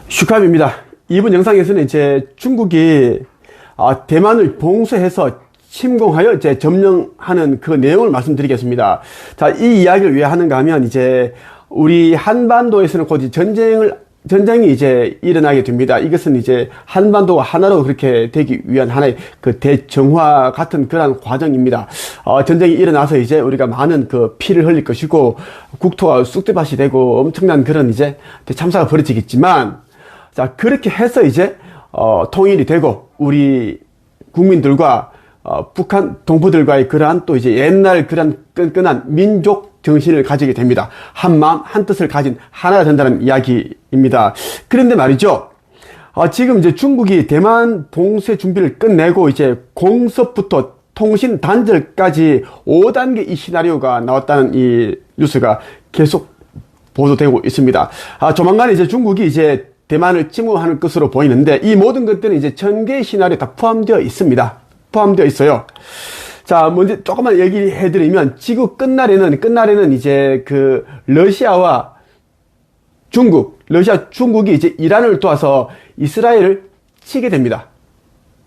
슈캅입니다. 이번 영상에서는 이제 중국이 대만을 봉쇄해서 침공하여 이제 점령하는 그 내용을 말씀드리겠습니다. 자, 이 이야기를 왜 하는가 하면 이제 우리 한반도에서는 곧 전쟁이 이제 일어나게 됩니다. 이것은 이제 한반도가 하나로 그렇게 되기 위한 하나의 그 대정화 같은 그런 과정입니다. 전쟁이 일어나서 이제 우리가 많은 그 피를 흘릴 것이고 국토가 쑥대밭이 되고 엄청난 그런 이제 참사가 벌어지겠지만, 자, 그렇게 해서 이제 통일이 되고 우리 국민들과 북한 동포들과의 그러한 또 이제 옛날 그런 끈끈한 민족 정신을 가지게 됩니다. 한 마음 한 뜻을 가진 하나가 된다는 이야기입니다. 그런데 말이죠, 지금 이제 중국이 대만 봉쇄 준비를 끝내고 이제 공습부터 통신 단절까지 5단계 이 시나리오가 나왔다는 이 뉴스가 계속 보도되고 있습니다. 조만간 이제 중국이 이제 대만을 침공하는 것으로 보이는데, 이 모든 것들은 이제 1000개의 시나리오에 다 포함되어 있습니다. 포함되어 있어요. 자, 먼저 조금만 얘기해드리면, 지구 끝날에는 이제 그 러시아와 중국이 이제 이란을 도와서 이스라엘을 치게 됩니다.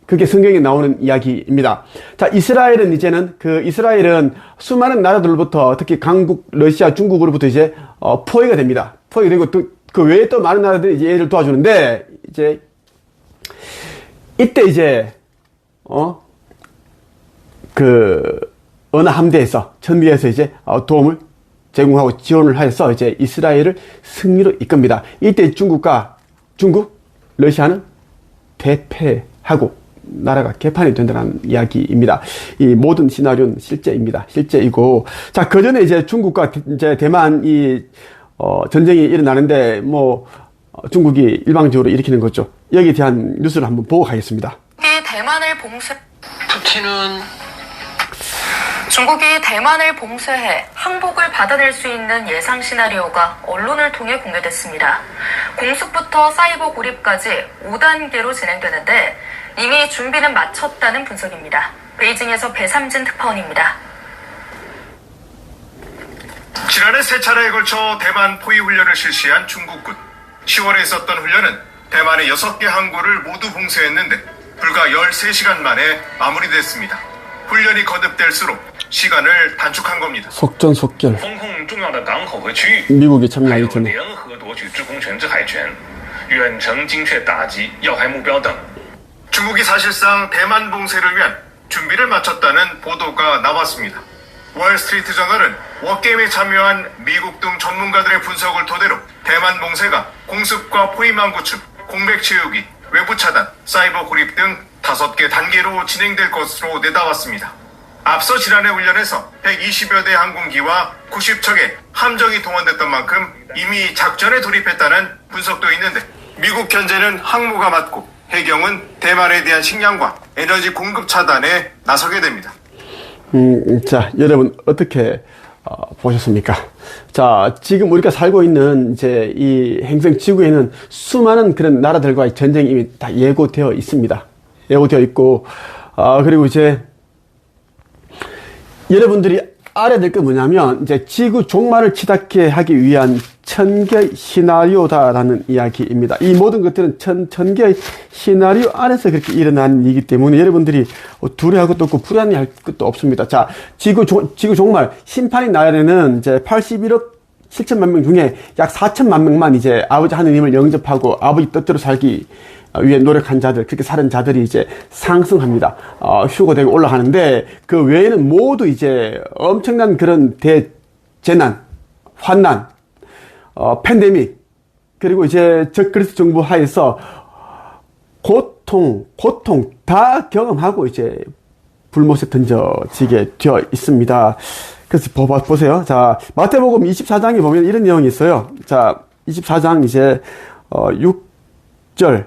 그게 성경에 나오는 이야기입니다. 자, 이스라엘은 수많은 나라들로부터, 특히 강국, 러시아, 중국으로부터 이제 포위가 됩니다. 포위가 되고 또 그 외에 또 많은 나라들이 이제 얘를 도와주는데, 이제 이때 이제 어느 함대에서 천리에서 이제 도움을 제공하고 지원을 하여서 이제 이스라엘을 승리로 이끕니다. 이때 러시아는 대패하고 나라가 개판이 된다는 이야기입니다. 이 모든 시나리오는 실제입니다. 실제이고, 자, 그 전에 이제 중국과 이제 대만 전쟁이 일어나는데 중국이 일방적으로 일으키는 거죠. 여기에 대한 뉴스를 한번 보고 가겠습니다. 중국이 대만을 봉쇄해 항복을 받아낼 수 있는 예상 시나리오가 언론을 통해 공개됐습니다. 공습부터 사이버 고립까지 5단계로 진행되는데 이미 준비는 마쳤다는 분석입니다. 베이징에서 배삼진 특파원입니다. 지난해 세 차례에 걸쳐 대만 포위 훈련을 실시한 중국군. 10월에 있었던 훈련은 대만의 6개 항구를 모두 봉쇄했는데 불과 13시간 만에 마무리됐습니다. 훈련이 거듭될수록 시간을 단축한 겁니다. 속전속결. 미국이 참여하기 전에. 중국이 사실상 대만 봉쇄를 위한 준비를 마쳤다는 보도가 나왔습니다. 월스트리트 저널은 워게임에 참여한 미국 등 전문가들의 분석을 토대로 대만 봉쇄가 공습과 포위망 구축, 공백 채우기, 외부 차단, 사이버 고립 등 5개 단계로 진행될 것으로 내다왔습니다. 앞서 지난해 훈련에서 120여 대 항공기와 90척의 함정이 동원됐던 만큼 이미 작전에 돌입했다는 분석도 있는데, 미국 현재는 항모가 맞고 해경은 대만에 대한 식량과 에너지 공급 차단에 나서게 됩니다. 자, 여러분 어떻게 보셨습니까? 자, 지금 우리가 살고 있는 이제 이 행성 지구에는 수많은 그런 나라들과의 전쟁이 이미 다 예고되어 있습니다. 예고되어 있고, 그리고 이제 여러분들이 알아야 될 게 뭐냐면, 이제 지구 종말을 치닫게 하기 위한 1000개의 시나리오다라는 이야기입니다. 이 모든 것들은 1000개의 시나리오 안에서 그렇게 일어난 일이기 때문에 여러분들이 두려워할 것도 없고 불안해할 것도 없습니다. 자, 지구 종말, 심판이 날에는 이제 81억 7천만 명 중에 약 4천만 명만 이제 아버지 하느님을 영접하고 아버지 뜻대로 살기 위해 노력한 자들, 그렇게 사는 자들이 이제 상승합니다. 휴거되고 올라가는데, 그 외에는 모두 이제 엄청난 그런 대재난, 환난, 팬데믹, 그리고 이제 적그리스도 정부 하에서 고통 다 경험하고 이제 불못에 던져지게 되어 있습니다. 그래서 보세요. 자, 마태복음 24장에 보면 이런 내용이 있어요. 자, 24장 이제 6절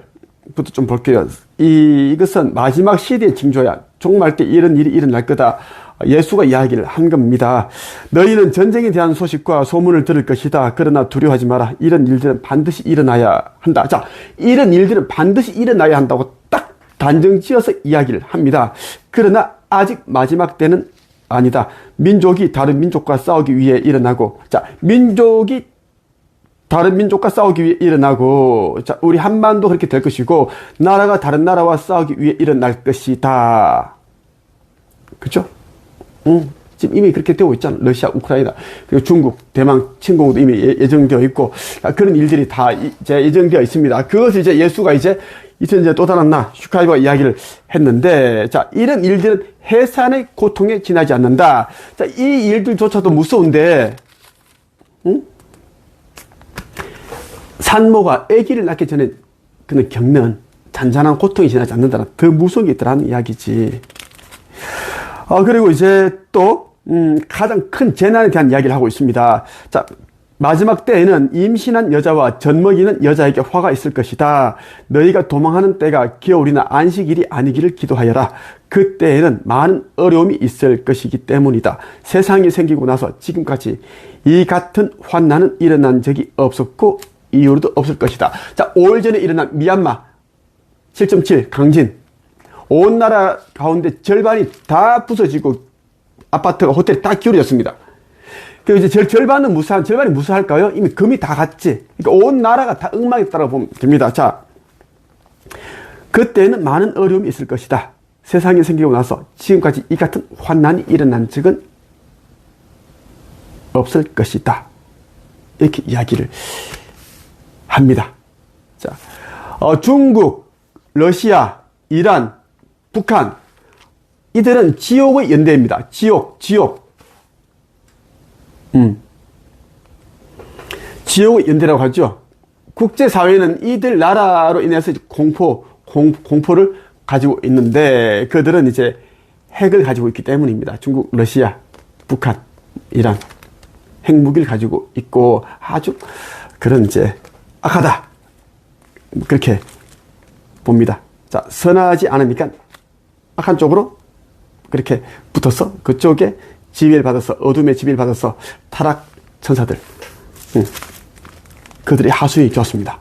부터 좀 볼게요. 이것은 마지막 시대의 징조야. 종말 때 이런 일이 일어날 거다. 예수가 이야기를 한 겁니다. 너희는 전쟁에 대한 소식과 소문을 들을 것이다. 그러나 두려워하지 마라. 이런 일들은 반드시 일어나야 한다. 자, 이런 일들은 반드시 일어나야 한다고 딱 단정 지어서 이야기를 합니다. 그러나 아직 마지막 때는 아니다. 민족이 다른 민족과 싸우기 위해 일어나고, 자, 민족이 다른 민족과 싸우기 위해 일어나고, 자, 우리 한반도 그렇게 될 것이고, 나라가 다른 나라와 싸우기 위해 일어날 것이다. 그죠? 지금 이미 그렇게 되고 있잖아. 러시아, 우크라이나, 그리고 중국, 대만 침공도 이미 예정되어 있고, 그런 일들이 다 이제 예정되어 있습니다. 그것을 이제 예수가 이제 또 다른 나, 슈카이버가 이야기를 했는데, 자, 이런 일들은 해산의 고통에 지나지 않는다. 자, 이 일들조차도 무서운데, 산모가 아기를 낳기 전에 그는 겪는 잔잔한 고통이 지나지 않는다는 더 무서운 게 있더라는 이야기지. 그리고 이제 또, 가장 큰 재난에 대한 이야기를 하고 있습니다. 자, 마지막 때에는 임신한 여자와 젖먹이는 여자에게 화가 있을 것이다. 너희가 도망하는 때가 겨울이나 안식일이 아니기를 기도하여라. 그때에는 많은 어려움이 있을 것이기 때문이다. 세상이 생기고 나서 지금까지 이 같은 환난은 일어난 적이 없었고 이후로도 없을 것이다. 자, 5일 전에 일어난 미얀마 7.7 강진. 온 나라 가운데 절반이 다 부서지고 아파트가 호텔이 다 기울어졌습니다. 그 이제 절반이 무사할까요? 이미 금이 다 갔지. 그러니까 온 나라가 다 엉망이 따라 보면 됩니다. 자, 그때는 많은 어려움이 있을 것이다. 세상이 생기고 나서 지금까지 이 같은 환난이 일어난 적은 없을 것이다. 이렇게 이야기를 합니다. 자, 중국, 러시아, 이란, 북한, 이들은 지옥의 연대입니다. 지옥. 지옥의 연대라고 하죠. 국제사회는 이들 나라로 인해서 공포를 가지고 있는데, 그들은 이제 핵을 가지고 있기 때문입니다. 중국, 러시아, 북한, 이란. 핵무기를 가지고 있고, 아주 그런 이제 악하다. 그렇게 봅니다. 자, 선하지 않으니까 악한 쪽으로 그렇게 붙어서 그쪽에 지배를 받아서, 어둠의 지배를 받아서 타락 천사들, 그들이 하수인이 되었습니다.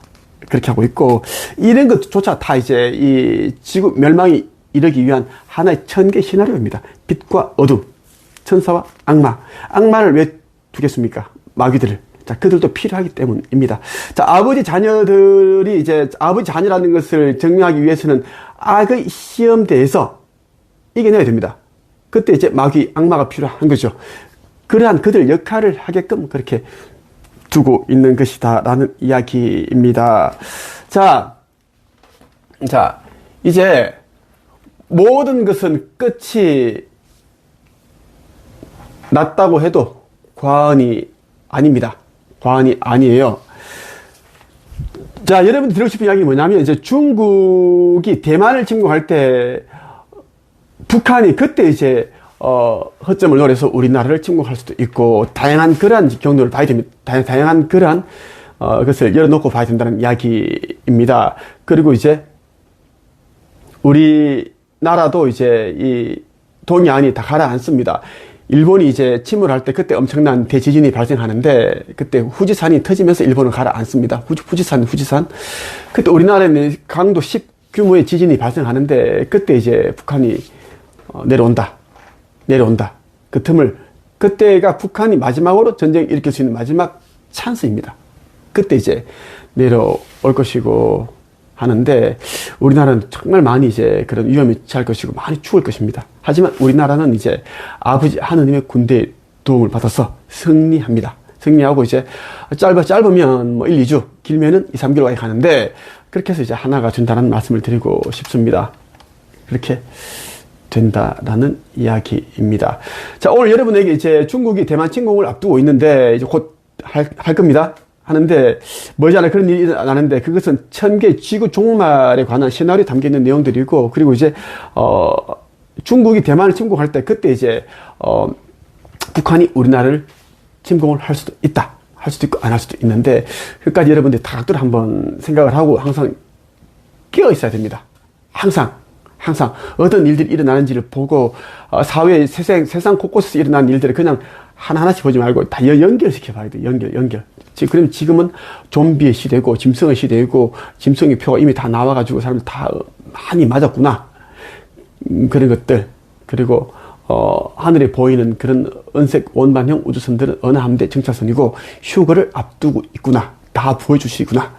그렇게 하고 있고, 이런 것조차 다 이제 이 지구 멸망이 이르기 위한 하나의 천개 시나리오입니다. 빛과 어둠, 천사와 악마. 악마를 왜 두겠습니까? 마귀들을. 자, 그들도 필요하기 때문입니다. 자, 아버지 자녀들이 이제 아버지 자녀라는 것을 증명하기 위해서는 악의 시험대에서 이겨내야 됩니다. 그때 이제 마귀, 악마가 필요한 거죠. 그러한 그들 역할을 하게끔 그렇게 두고 있는 것이다라는 이야기입니다. 자, 이제 모든 것은 끝이 났다고 해도 과언이 아닙니다. 과언이 아니에요. 자, 여러분들 들으고 싶은 이야기는 뭐냐면, 이제 중국이 대만을 침공할 때 북한이 그때 이제 허점을 노려서 우리나라를 침공할 수도 있고, 다양한 그러한 경로를 봐야 됩니다. 다양한 그러한 것을 열어놓고 봐야 된다는 이야기입니다. 그리고 이제 우리나라도 이제 이 동해안이 다 가라앉습니다. 일본이 이제 침몰할 때 그때 엄청난 대지진이 발생하는데, 그때 후지산이 터지면서 일본을 가라앉습니다. 후지산. 그때 우리나라에는 강도 10 규모의 지진이 발생하는데, 그때 이제 북한이 내려온다. 그 틈을, 그때가 북한이 마지막으로 전쟁을 일으킬 수 있는 마지막 찬스입니다. 그때 이제 내려올 것이고 하는데, 우리나라는 정말 많이 이제 그런 위험에 처할 것이고 많이 죽을 것입니다. 하지만 우리나라는 이제 아버지 하느님의 군대의 도움을 받아서 승리합니다. 승리하고 이제 짧으면 뭐 1, 2주, 길면은 2, 3개월까지 가는데, 그렇게 해서 이제 하나가 된다는 말씀을 드리고 싶습니다. 그렇게 된다라는 이야기입니다. 자, 오늘 여러분에게 이제 중국이 대만 침공을 앞두고 있는데, 이제 곧 할 겁니다. 하는데, 머지않아 그런 일이 일어나는데, 그것은 천개 지구 종말에 관한 시나리오에 담겨 있는 내용들이고, 그리고 이제, 중국이 대만을 침공할 때, 그때 이제, 북한이 우리나라를 침공을 할 수도 있다. 할 수도 있고, 안 할 수도 있는데, 그까지 여러분들이 다각도로 한번 생각을 하고, 항상 깨어 있어야 됩니다. 항상 어떤 일들이 일어나는지를 보고, 사회, 세상 곳곳에서 일어나는 일들을 그냥 하나하나씩 보지 말고 다 연결시켜 봐야 돼요. 연결. 그럼 지금은 좀비의 시대고, 짐승의 시대이고, 짐승의 표가 이미 다 나와가지고 사람들 다 많이 맞았구나. 그런 것들. 그리고, 하늘에 보이는 그런 은색 원반형 우주선들은 어느 함대 정차선이고, 휴거를 앞두고 있구나. 다 보여주시구나.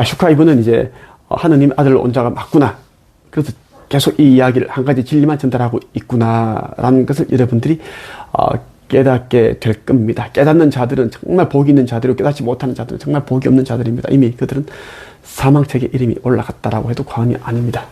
슈카이브는 이제 하느님 아들 온 자가 맞구나. 그래서 계속 이 이야기를 한 가지 진리만 전달하고 있구나라는 것을 여러분들이 깨닫게 될 겁니다. 깨닫는 자들은 정말 복이 있는 자들이고 깨닫지 못하는 자들은 정말 복이 없는 자들입니다. 이미 그들은 사망책에 이름이 올라갔다라고 해도 과언이 아닙니다.